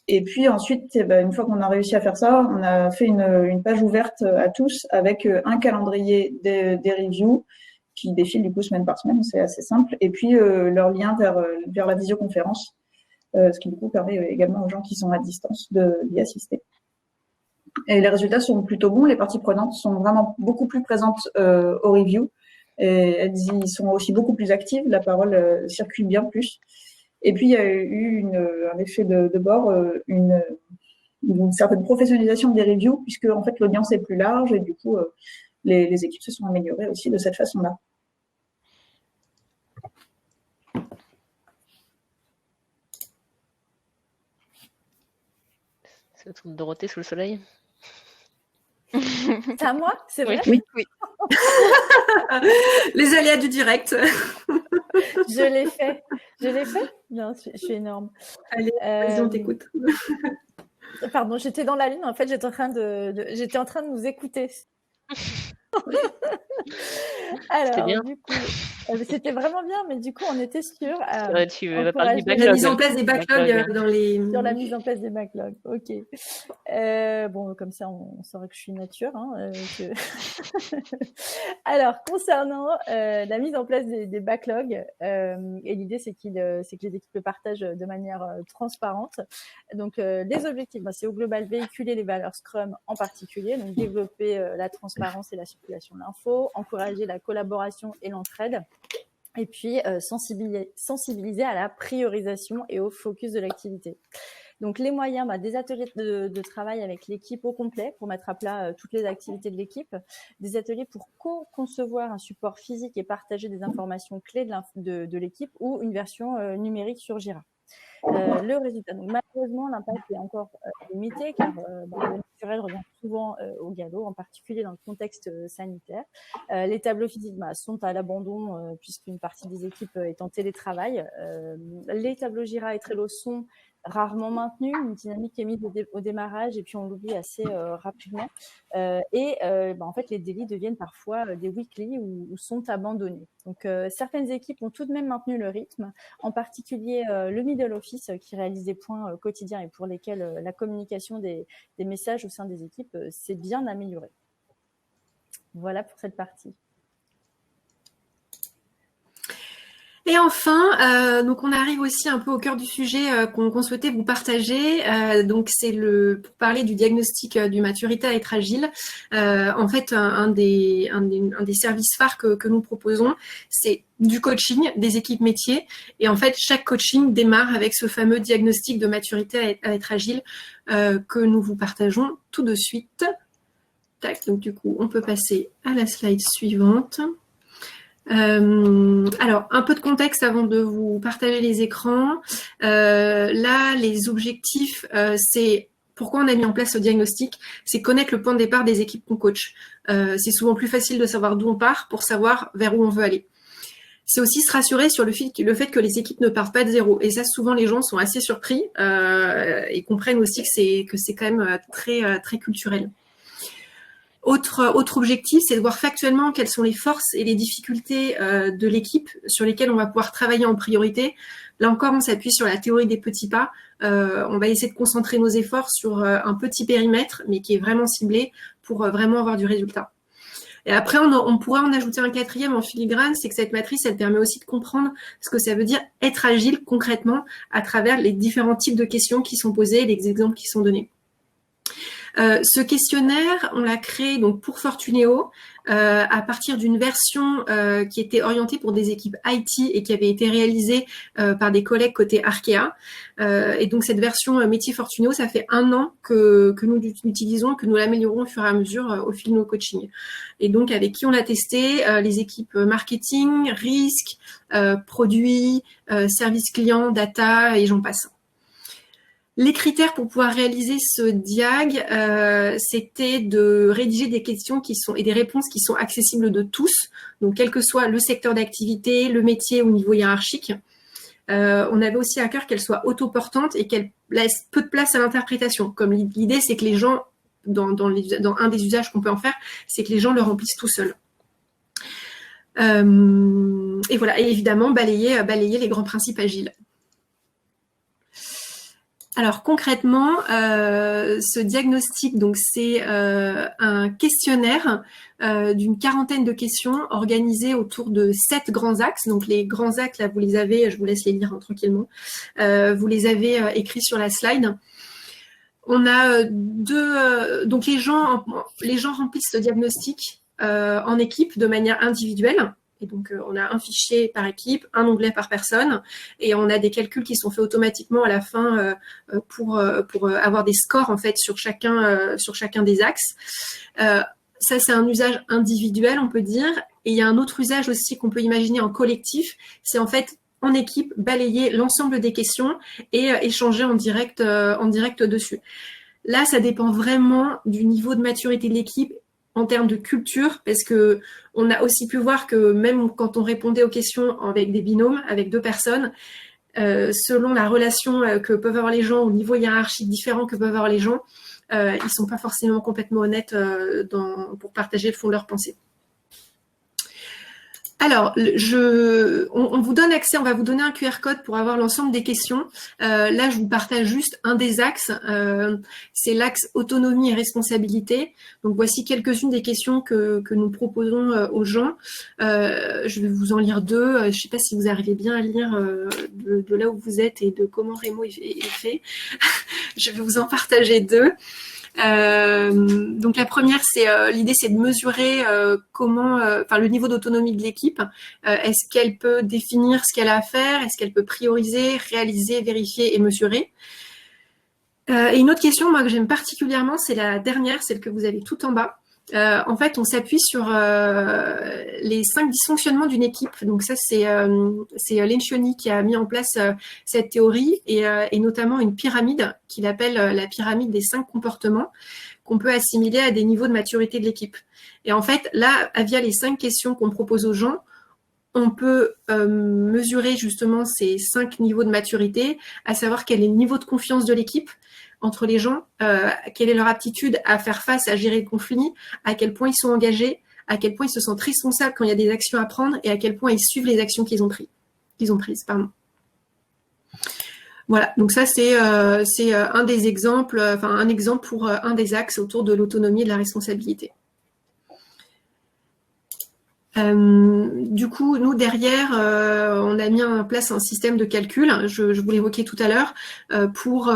Et puis ensuite, une fois qu'on a réussi à faire ça, on a fait une page ouverte à tous avec un calendrier des reviews qui défile du coup semaine par semaine, c'est assez simple, et puis leur lien vers la visioconférence, ce qui du coup permet également aux gens qui sont à distance d'y assister. Et les résultats sont plutôt bons, les parties prenantes sont vraiment beaucoup plus présentes aux reviews, et elles y sont aussi beaucoup plus actives, la parole circule bien plus. Et puis il y a eu un effet de bord, une certaine professionnalisation des reviews, puisque en fait l'audience est plus large et du coup les équipes se sont améliorées aussi de cette façon-là. C'est le tour de Dorothée sous le soleil. C'est à moi, c'est vrai? Oui. Les aléas du direct. Je l'ai fait. Non, je suis énorme. Allez, vas-y, on t'écoute. Pardon, j'étais dans la ligne. En fait, j'étais en train de nous écouter. Alors, du coup, c'était vraiment bien, mais du coup, on était sur. Tu vas parler du backlog. La mise en place des backlogs dans les. Sur la mise en place des backlogs, ok. Bon, comme ça, on saurait que je suis nature. Alors, concernant la mise en place des backlogs, et l'idée, c'est que les équipes le partagent de manière transparente. Donc, les objectifs, c'est au global véhiculer les valeurs Scrum en particulier, donc développer la transparence et la circulation de l'info, encourager la collaboration et l'entraide, et puis sensibiliser à la priorisation et au focus de l'activité. Donc les moyens, des ateliers de travail avec l'équipe au complet pour mettre à plat toutes les activités de l'équipe, des ateliers pour co-concevoir un support physique et partager des informations clés de l'équipe ou une version numérique sur Jira. le résultat. Donc, malheureusement, l'impact est encore limité car le naturel revient souvent au galop, en particulier dans le contexte sanitaire. Les tableaux physiques sont à l'abandon puisqu'une partie des équipes est en télétravail. Les tableaux Jira et Trello sont rarement maintenus, une dynamique est mise au démarrage et puis on l'oublie assez rapidement. En fait, les daily deviennent parfois des weekly ou sont abandonnés. Donc, certaines équipes ont tout de même maintenu le rythme, en particulier le middle office qui réalise des points quotidiens et pour lesquels la communication des messages au sein des équipes s'est bien améliorée. Voilà pour cette partie. Et enfin, donc on arrive aussi un peu au cœur du sujet qu'on souhaitait vous partager. Donc c'est pour parler du diagnostic du maturité à être agile. En fait, un des services phares que nous proposons, c'est du coaching des équipes métiers. Et en fait, chaque coaching démarre avec ce fameux diagnostic de maturité à être agile que nous vous partageons tout de suite. Tac, donc du coup, on peut passer à la slide suivante. Alors, un peu de contexte avant de vous partager les écrans. Là, les objectifs, c'est pourquoi on a mis en place ce diagnostic, c'est connaître le point de départ des équipes qu'on coach. C'est souvent plus facile de savoir d'où on part pour savoir vers où on veut aller. C'est aussi se rassurer sur le fait que les équipes ne partent pas de zéro. Et ça, souvent, les gens sont assez surpris et comprennent aussi que c'est quand même très, très culturel. Autre objectif, c'est de voir factuellement quelles sont les forces et les difficultés de l'équipe sur lesquelles on va pouvoir travailler en priorité. Là encore, on s'appuie sur la théorie des petits pas. On va essayer de concentrer nos efforts sur un petit périmètre, mais qui est vraiment ciblé pour vraiment avoir du résultat. Et après, on pourra en ajouter un quatrième en filigrane, c'est que cette matrice, elle permet aussi de comprendre ce que ça veut dire être agile concrètement à travers les différents types de questions qui sont posées et les exemples qui sont donnés. Ce questionnaire, on l'a créé donc pour Fortuneo à partir d'une version qui était orientée pour des équipes IT et qui avait été réalisée par des collègues côté Arkea. Et donc cette version métier Fortuneo, ça fait 1 an que nous l'utilisons, que nous l'améliorons au fur et à mesure au fil de nos coachings. Et donc avec qui on l'a testé, les équipes marketing, risque, produits, service client, data et j'en passe. Les critères pour pouvoir réaliser ce diag, c'était de rédiger des questions et des réponses qui sont accessibles de tous, donc quel que soit le secteur d'activité, le métier ou niveau hiérarchique. On avait aussi à cœur qu'elles soient autoportantes et qu'elles laissent peu de place à l'interprétation. Comme l'idée, c'est que les gens, dans un des usages qu'on peut en faire, c'est que les gens le remplissent tout seuls. Et voilà, et évidemment, balayer les grands principes agiles. Alors concrètement, ce diagnostic, donc c'est un questionnaire d'une 40aine de questions organisées autour de 7 grands axes. Donc les grands axes, là vous les avez, je vous laisse les lire tranquillement. Vous les avez écrits sur la slide. On a donc les gens remplissent ce diagnostic en équipe de manière individuelle. Et donc, on a un fichier par équipe, un onglet par personne, et on a des calculs qui sont faits automatiquement à la fin pour avoir des scores en fait sur chacun des axes. Ça, c'est un usage individuel, on peut dire. Et il y a un autre usage aussi qu'on peut imaginer en collectif, c'est en fait en équipe balayer l'ensemble des questions et échanger en direct dessus. Là, ça dépend vraiment du niveau de maturité de l'équipe en termes de culture, parce que on a aussi pu voir que même quand on répondait aux questions avec des binômes, avec 2 personnes, selon la relation que peuvent avoir les gens au niveau hiérarchique différent que peuvent avoir les gens, ils sont pas forcément complètement honnêtes pour partager le fond de leur pensée. Alors, on vous donne accès, on va vous donner un QR code pour avoir l'ensemble des questions. Là, je vous partage juste un des axes, c'est l'axe autonomie et responsabilité. Donc, voici quelques-unes des questions que nous proposons aux gens. Je vais vous en lire 2. Je ne sais pas si vous arrivez bien à lire de là où vous êtes et de comment Rémo est fait. Je vais vous en partager 2. Donc la première, l'idée, c'est de mesurer le niveau d'autonomie de l'équipe. Est-ce qu'elle peut définir ce qu'elle a à faire? Est-ce qu'elle peut prioriser, réaliser, vérifier et mesurer? Et une autre question, moi, que j'aime particulièrement, c'est la dernière, celle que vous avez tout en bas. En fait, on s'appuie sur les 5 dysfonctionnements d'une équipe. Donc ça, c'est Lencioni qui a mis en place cette théorie et notamment une pyramide qu'il appelle la pyramide des 5 comportements qu'on peut assimiler à des niveaux de maturité de l'équipe. Et en fait, là, via les 5 questions qu'on propose aux gens, on peut mesurer justement ces 5 niveaux de maturité, à savoir quel est le niveau de confiance de l'équipe entre les gens, quelle est leur aptitude à faire face, à gérer le conflit, à quel point ils sont engagés, à quel point ils se sentent responsables quand il y a des actions à prendre et à quel point ils suivent les actions qu'ils ont prises. Voilà, donc ça c'est un des exemples, un exemple pour un des axes autour de l'autonomie et de la responsabilité. Du coup, nous derrière, on a mis en place un système de calcul, je vous l'évoquais tout à l'heure, pour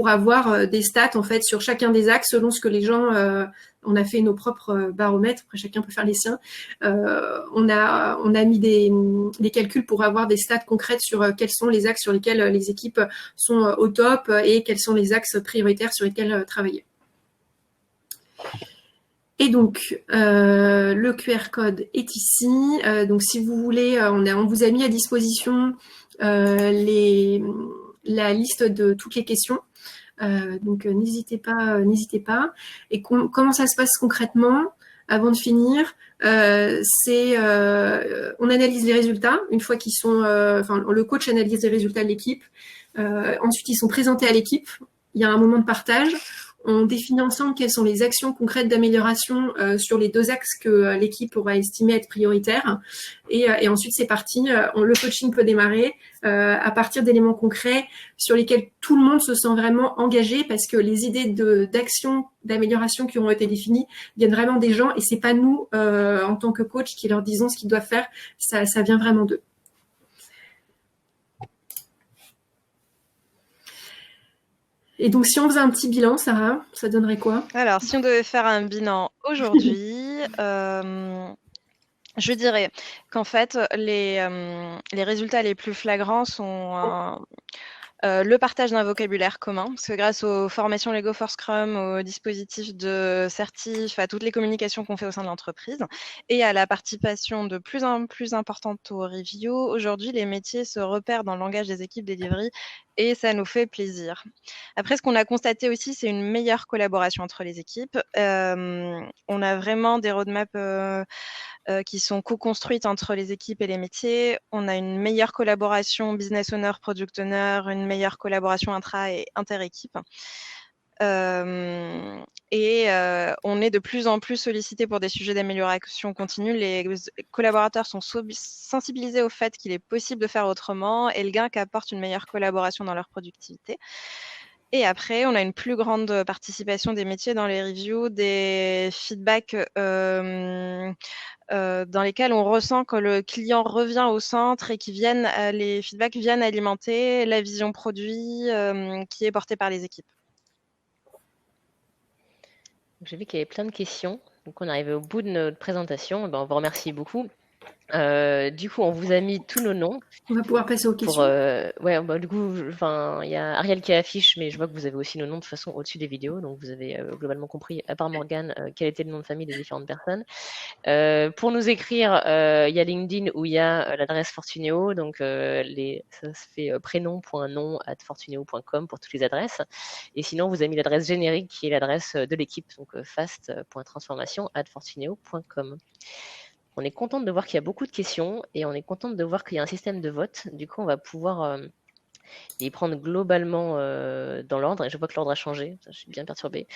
avoir des stats en fait sur chacun des axes selon ce que les gens. On a fait nos propres baromètres, après chacun peut faire les siens. On a mis des calculs pour avoir des stats concrètes sur quels sont les axes sur lesquels les équipes sont au top et quels sont les axes prioritaires sur lesquels travailler. Et donc, le QR code est ici. Donc, si vous voulez, on vous a mis à disposition la liste de toutes les questions. Donc, n'hésitez pas. Et comment ça se passe concrètement avant de finir? On analyse les résultats une fois qu'ils sont. Le coach analyse les résultats de l'équipe. Ensuite, ils sont présentés à l'équipe. Il y a un moment de partage. On définit ensemble quelles sont les actions concrètes d'amélioration sur les 2 axes que l'équipe aura estimé être prioritaires. Et ensuite, c'est parti. Le coaching peut démarrer à partir d'éléments concrets sur lesquels tout le monde se sent vraiment engagé parce que les idées d'action, d'amélioration qui auront été définies viennent vraiment des gens et c'est pas nous, en tant que coach, qui leur disons ce qu'ils doivent faire. Ça vient vraiment d'eux. Et donc, si on faisait un petit bilan, Sarah, ça donnerait quoi? Alors, si on devait faire un bilan aujourd'hui, je dirais qu'en fait, les résultats les plus flagrants sont le partage d'un vocabulaire commun, parce que grâce aux formations Lego for Scrum, aux dispositifs de certif, à toutes les communications qu'on fait au sein de l'entreprise, et à la participation de plus en plus importante aux reviews, aujourd'hui, les métiers se repèrent dans le langage des équipes delivery et ça nous fait plaisir. Après, ce qu'on a constaté aussi, c'est une meilleure collaboration entre les équipes. On a vraiment des roadmaps qui sont co-construites entre les équipes et les métiers. On a une meilleure collaboration business owner, product owner, une meilleure collaboration intra- et inter-équipe. On est de plus en plus sollicité pour des sujets d'amélioration continue. Les collaborateurs sont sensibilisés au fait qu'il est possible de faire autrement et le gain qu'apporte une meilleure collaboration dans leur productivité. Et après, on a une plus grande participation des métiers dans les reviews, des feedbacks dans lesquels on ressent que le client revient au centre et les feedbacks viennent alimenter la vision produit qui est portée par les équipes. J'ai vu qu'il y avait plein de questions. Donc, on arrive au bout de notre présentation. On vous remercie beaucoup. Du coup, on vous a mis tous nos noms. On va pouvoir passer aux questions. Du coup, il y a Ariel qui affiche, mais je vois que vous avez aussi nos noms de toute façon au-dessus des vidéos, donc vous avez globalement compris, à part Morgane, quel était le nom de famille des différentes personnes. Pour nous écrire, il y a LinkedIn où il y a l'adresse Fortuneo, donc ça se fait prénom.nom@fortuneo.com pour toutes les adresses. Et sinon, vous avez mis l'adresse générique qui est l'adresse de l'équipe, donc fast.transformation@fortuneo.com. On est contente de voir qu'il y a beaucoup de questions et on est contente de voir qu'il y a un système de vote. Du coup, on va pouvoir les prendre globalement dans l'ordre. Et je vois que l'ordre a changé. Je suis bien perturbée.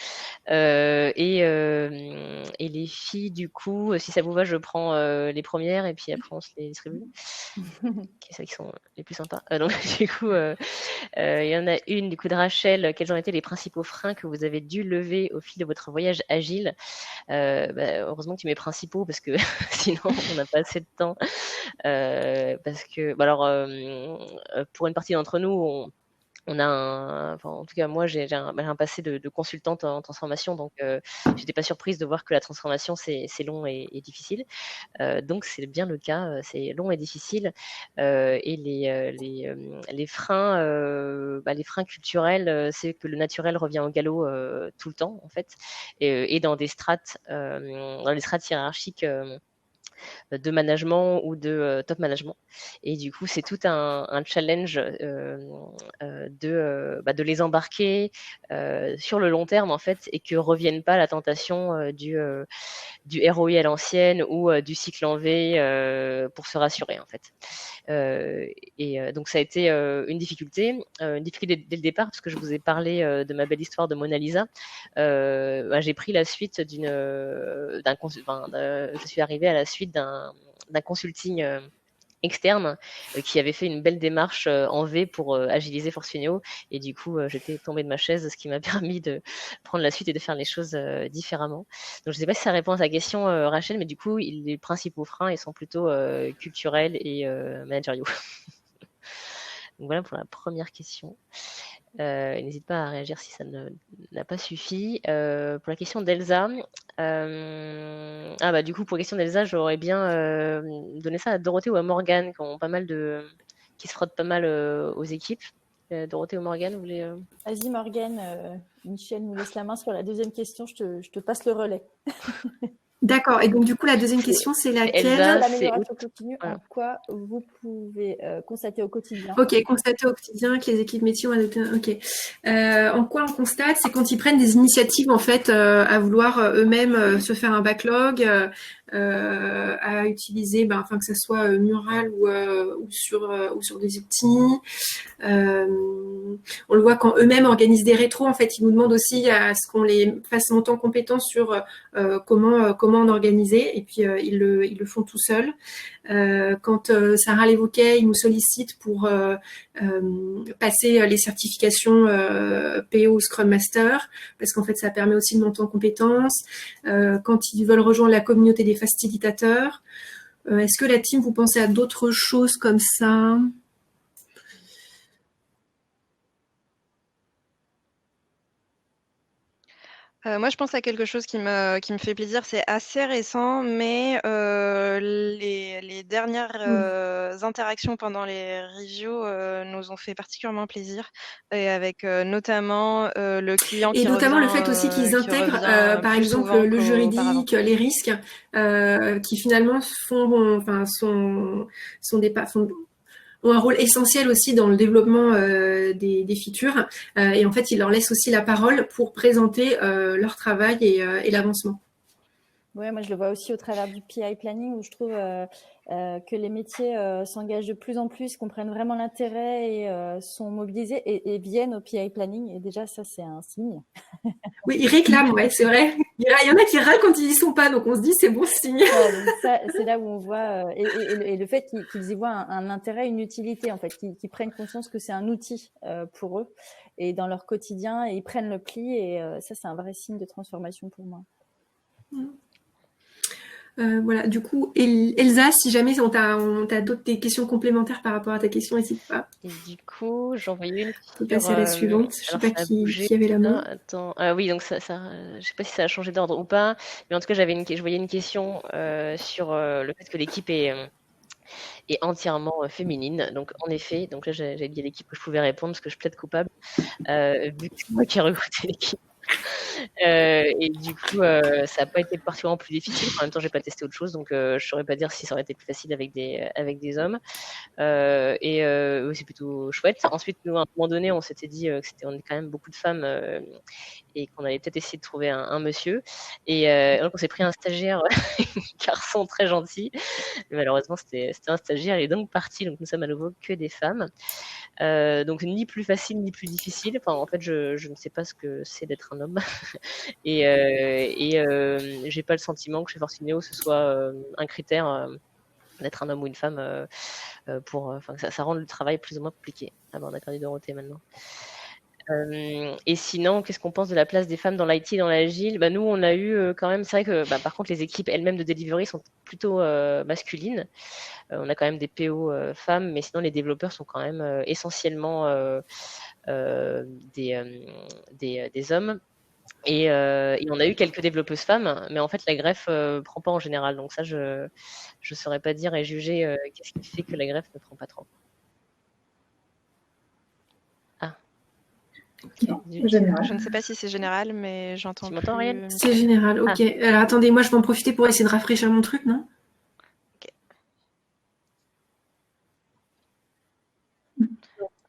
Et les filles, du coup, si ça vous va, je prends les premières et puis après, on se les distribue. C'est celles qui sont les plus sympas. Donc, du coup, il y en a une, du coup, de Rachel. Quels ont été les principaux freins que vous avez dû lever au fil de votre voyage agile? Heureusement que tu mets principaux parce que sinon, on n'a pas assez de temps. Parce que, pour une partie d'entre nous, on a en tout cas moi j'ai un passé de consultante en transformation, donc j'étais pas surprise de voir que la transformation c'est long et difficile. Donc c'est bien le cas, c'est long et difficile, et les freins, les freins culturels, c'est que le naturel revient au galop tout le temps en fait, et dans des strates hiérarchiques de management ou de top management. Et du coup, c'est tout un challenge de les embarquer sur le long terme, en fait, et que revienne pas la tentation du ROI à l'ancienne ou du cycle en V pour se rassurer, en fait. Donc, ça a été une difficulté dès le départ, parce que je vous ai parlé de ma belle histoire de Mona Lisa. J'ai pris la suite je suis arrivée à la suite d'un consulting externe qui avait fait une belle démarche en V pour agiliser Fortuneo, et du coup j'étais tombée de ma chaise, ce qui m'a permis de prendre la suite et de faire les choses différemment. Donc je ne sais pas si ça répond à ta question Rachel, mais du coup les principaux freins ils sont plutôt culturels et managériaux. Donc voilà pour la première question. N'hésite pas à réagir si ça n'a pas suffi. Pour la question d'Elsa, du coup, pour la question d'Elsa, j'aurais bien donné ça à Dorothée ou à Morgane, qui se frottent pas mal aux équipes. Dorothée ou Morgane, vous voulez Vas-y Morgane, Michel nous laisse la main sur la deuxième question, je te passe le relais. D'accord. Et donc, du coup, la deuxième question, c'est laquelle? Elsa, l'amélioration continue, en quoi vous pouvez constater au quotidien? Ok, constater au quotidien que les équipes métiers ont adopté. Ok. En quoi on constate? C'est quand ils prennent des initiatives, en fait, à vouloir eux-mêmes se faire un backlog, à utiliser, que ce soit Mural ou sur des outils. On le voit quand eux-mêmes organisent des rétros, en fait, ils nous demandent aussi à ce qu'on les fasse monter en compétence sur comment en organiser, et puis ils le font tout seuls. Quand Sarah l'évoquait, ils nous sollicitent pour passer les certifications PO Scrum Master, parce qu'en fait ça permet aussi de monter en compétences. Quand ils veulent rejoindre la communauté des facilitateurs. Est-ce que la team, vous pensez à d'autres choses comme ça? Moi, je pense à quelque chose qui me fait plaisir. C'est assez récent, mais les dernières interactions pendant les reviews nous ont fait particulièrement plaisir, et avec notamment le client et qui notamment revient, le fait aussi qu'ils intègrent, par plus exemple, souvent le qu'auparavant. juridique, les risques, qui finalement ont un rôle essentiel aussi dans le développement des features, et en fait ils leur laissent aussi la parole pour présenter leur travail et l'avancement. Oui, moi je le vois aussi au travers du PI planning, où je trouve que les métiers s'engagent de plus en plus, comprennent vraiment l'intérêt et sont mobilisés et viennent au PI planning. Et déjà, ça, c'est un signe. Oui, ils réclament, ouais, c'est vrai. Il y en a qui râlent quand ils y sont pas, donc on se dit c'est bon signe. Voilà, donc ça, c'est là où on voit et le fait qu'ils y voient un intérêt, une utilité en fait, qu'ils prennent conscience que c'est un outil pour eux et dans leur quotidien, et ils prennent le pli, et ça, c'est un vrai signe de transformation pour moi. Voilà, du coup, Elsa, si jamais on t'a d'autres des questions complémentaires par rapport à ta question, n'hésite pas. Et du coup, j'en voyais une On peut passer à la suivante. Je sais pas qui avait la main. Attends. Oui, donc je sais pas si ça a changé d'ordre ou pas, mais en tout cas, je voyais une question sur le fait que l'équipe est entièrement féminine. Donc, en effet, donc là, j'avais dit à l'équipe que je pouvais répondre parce que je plaide coupable, vu que c'est moi qui ai recruté l'équipe. Et du coup, ça n'a pas été particulièrement plus difficile. En même temps, j'ai pas testé autre chose, donc je saurais pas dire si ça aurait été plus facile avec des hommes. C'est plutôt chouette. Ensuite, nous, à un moment donné, on s'était dit que on est quand même beaucoup de femmes et qu'on allait peut-être essayer de trouver un monsieur. Et donc, on s'est pris un stagiaire, garçon très gentil. Mais malheureusement, c'était un stagiaire. Il est donc parti. Donc, nous sommes à nouveau que des femmes. Donc, ni plus facile, ni plus difficile. Enfin, en fait, je ne sais pas ce que c'est d'être un homme. Et j'ai pas le sentiment que chez Fortuneo, ce soit un critère d'être un homme ou une femme ça rend le travail plus ou moins compliqué. Ah bon, on a perdu Dorothée maintenant. Et sinon, qu'est-ce qu'on pense de la place des femmes dans l'IT, dans l'agile? Nous, on a eu quand même, c'est vrai que par contre, les équipes elles-mêmes de delivery sont plutôt masculines. On a quand même des PO femmes, mais sinon, les développeurs sont quand même essentiellement des hommes. Et on a eu quelques développeuses femmes, mais en fait, la greffe prend pas en général. Donc ça, je saurais pas dire et juger qu'est-ce qui fait que la greffe ne prend pas trop. Général. Je ne sais pas si c'est général, mais j'entends Tu plus. m'entends, Ariel? C'est général, ok. Alors attendez, moi je vais en profiter pour essayer de rafraîchir mon truc, non?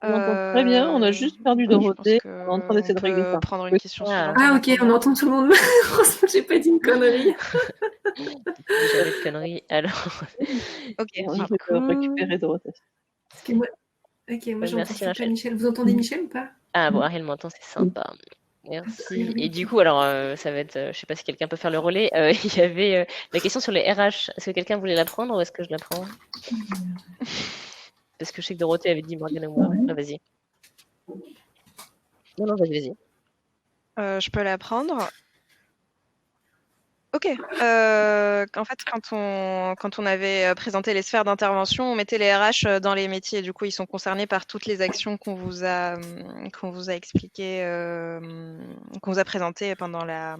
On entend très bien, on a juste perdu Dorothée. On est en train d'essayer de régler ça. Prendre une question suivante. Ah ok, on entend tout le monde. Heureusement, j'ai pas dit une connerie. J'avais de conneries. Alors, ok. Je vais récupérer Dorothée. Parce que moi, ok, moi j'entends merci, pas Rachel. Michel. Vous entendez Michel ou pas? Ah bon, Ariel m'entend, c'est sympa. Merci. Et du coup, alors, ça va être, je sais pas si quelqu'un peut faire le relais. Il y avait la question sur les RH. Est-ce que quelqu'un voulait la prendre ou est-ce que je la prends? Parce que je sais que Dorothée avait dit Morgane ou moi. Ah, vas-y. Non, vas-y. Je peux la prendre. Ok. En fait, quand on avait présenté les sphères d'intervention, on mettait les RH dans les métiers. Du coup, ils sont concernés par toutes les actions qu'on vous a expliquées, qu'on vous a présentées pendant la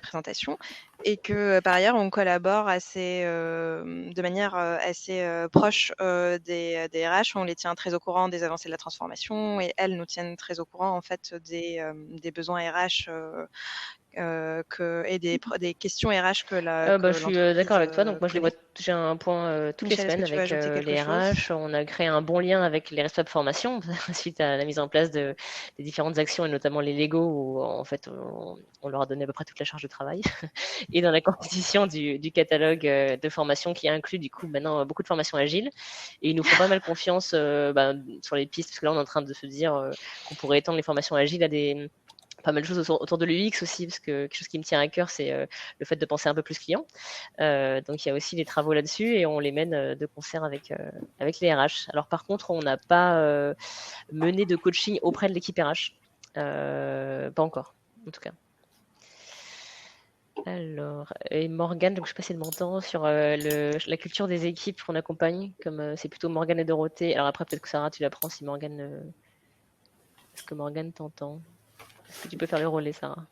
présentation, et que par ailleurs on collabore de manière assez proche des RH. On les tient très au courant des avancées de la transformation et elles nous tiennent très au courant en fait des besoins RH et des questions RH que je suis d'accord avec toi. Donc moi je les vois. J'ai un point toutes Michel, les semaines avec les RH. On a créé un bon lien avec les responsables formation suite à la mise en place des différentes actions et notamment les Lego où en fait on leur a donné à peu près toute la charge de travail et dans la composition du catalogue de formation qui inclut du coup maintenant beaucoup de formations agiles et ils nous font pas mal confiance sur les pistes parce que là on est en train de se dire qu'on pourrait étendre les formations agiles à pas mal de choses autour de l'UX aussi, parce que quelque chose qui me tient à cœur, c'est le fait de penser un peu plus client. Donc, il y a aussi des travaux là-dessus et on les mène de concert avec les RH. Alors, par contre, on n'a pas mené de coaching auprès de l'équipe RH. Pas encore, en tout cas. Alors, et Morgane, donc je sais pas si elle m'entend, sur la culture des équipes qu'on accompagne, comme c'est plutôt Morgane et Dorothée. Alors après, peut-être que Sarah, tu la prends si Morgane... Est-ce que Morgane t'entend? Est-ce que tu peux faire le relais, Sarah?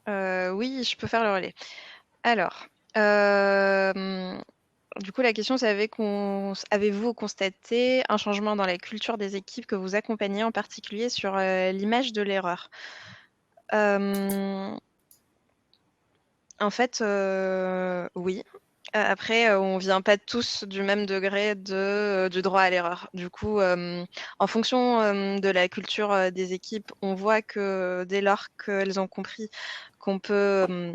Oui, je peux faire le relais. Alors, du coup, la question, c'est avez-vous constaté un changement dans la culture des équipes que vous accompagnez, en particulier sur l'image de l'erreur? En fait, oui. Après, on vient pas tous du même degré du droit à l'erreur. Du coup, en fonction de la culture des équipes, on voit que dès lors qu'elles ont compris qu'on peut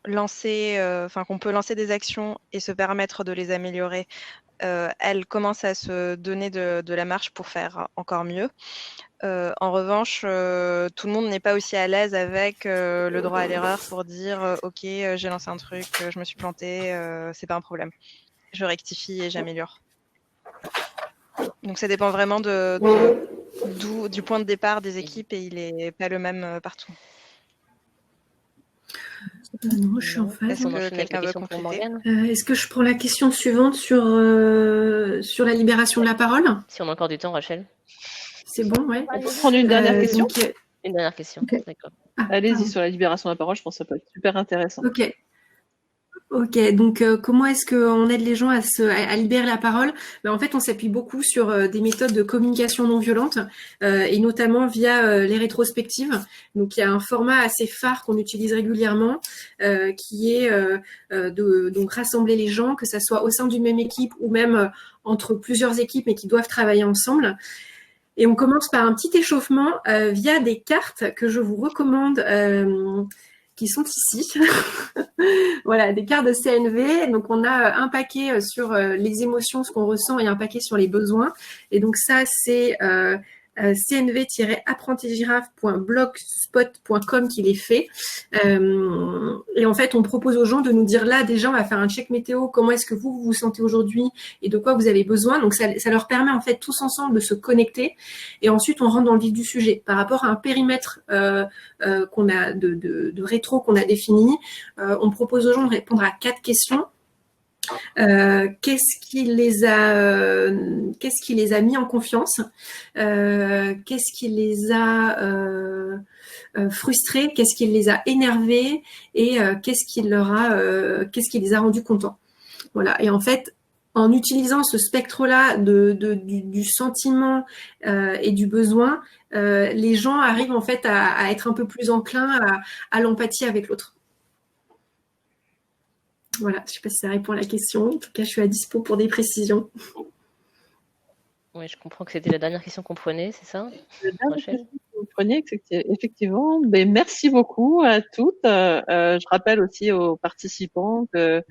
qu'on peut lancer des actions et se permettre de les améliorer, elles commencent à se donner de la marge pour faire encore mieux. En revanche, tout le monde n'est pas aussi à l'aise avec le droit à l'erreur pour dire ok, j'ai lancé un truc, je me suis plantée, c'est pas un problème. Je rectifie et j'améliore. Donc ça dépend vraiment du point de départ des équipes et il n'est pas le même partout. Non, je suis en phase. Est-ce que quelqu'un veut compléter? Est-ce que je prends la question suivante sur la libération de la parole? Si on a encore du temps, Rachel. C'est bon, ouais. On peut prendre une dernière question. Une dernière question, okay. D'accord. Allez-y sur la libération de la parole, je pense que ça peut être super intéressant. Ok, donc comment est-ce qu'on aide les gens à libérer la parole? En fait, on s'appuie beaucoup sur des méthodes de communication non violente et notamment via les rétrospectives. Donc, il y a un format assez phare qu'on utilise régulièrement qui est donc rassembler les gens, que ça soit au sein d'une même équipe ou même entre plusieurs équipes mais qui doivent travailler ensemble. Et on commence par un petit échauffement via des cartes que je vous recommande qui sont ici. Voilà, des cartes de CNV. Donc, on a un paquet sur les émotions, ce qu'on ressent, et un paquet sur les besoins. Et donc, ça, c'est cnv-apprentigiraffe.blogspot.com qu'il est fait. Et en fait, on propose aux gens de nous dire là, déjà, on va faire un check météo, comment est-ce que vous vous sentez aujourd'hui et de quoi vous avez besoin. Donc, ça leur permet en fait tous ensemble de se connecter. Et ensuite, on rentre dans le vif du sujet. Par rapport à un périmètre qu'on a de rétro qu'on a défini, on propose aux gens de répondre à 4 questions. Qu'est-ce qui les a mis en confiance, qu'est-ce qui les a frustrés, qu'est-ce qui les a énervés et qu'est-ce qui les a rendus contents. Voilà. Et en fait, en utilisant ce spectre-là du sentiment et du besoin, les gens arrivent en fait à être un peu plus enclins à l'empathie avec l'autre. Voilà, je ne sais pas si ça répond à la question. En tout cas, je suis à dispo pour des précisions. Oui, je comprends que c'était la dernière question qu'on prenait, c'est ça, Rachel? Vous prenez, effectivement. Mais merci beaucoup à toutes. Je rappelle aussi aux participants qu'il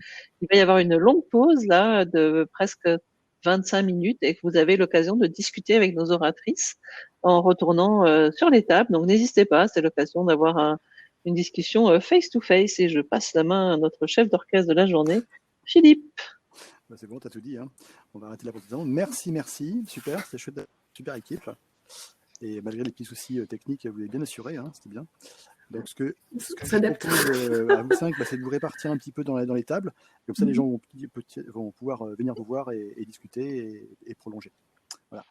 va y avoir une longue pause là de presque 25 minutes et que vous avez l'occasion de discuter avec nos oratrices en retournant sur les tables. Donc n'hésitez pas, c'est l'occasion d'avoir une discussion face-to-face et je passe la main à notre chef d'orchestre de la journée, Philippe. C'est bon, tu as tout dit. Hein. On va arrêter la présentation. Merci. Super, c'est chouette, super équipe. Et malgré les petits soucis techniques, vous l'avez bien assuré, hein, c'était bien. Donc, ce que je propose à vous 5, c'est de vous répartir un petit peu dans les tables. Comme ça, les gens vont pouvoir venir vous voir et discuter et prolonger. Voilà.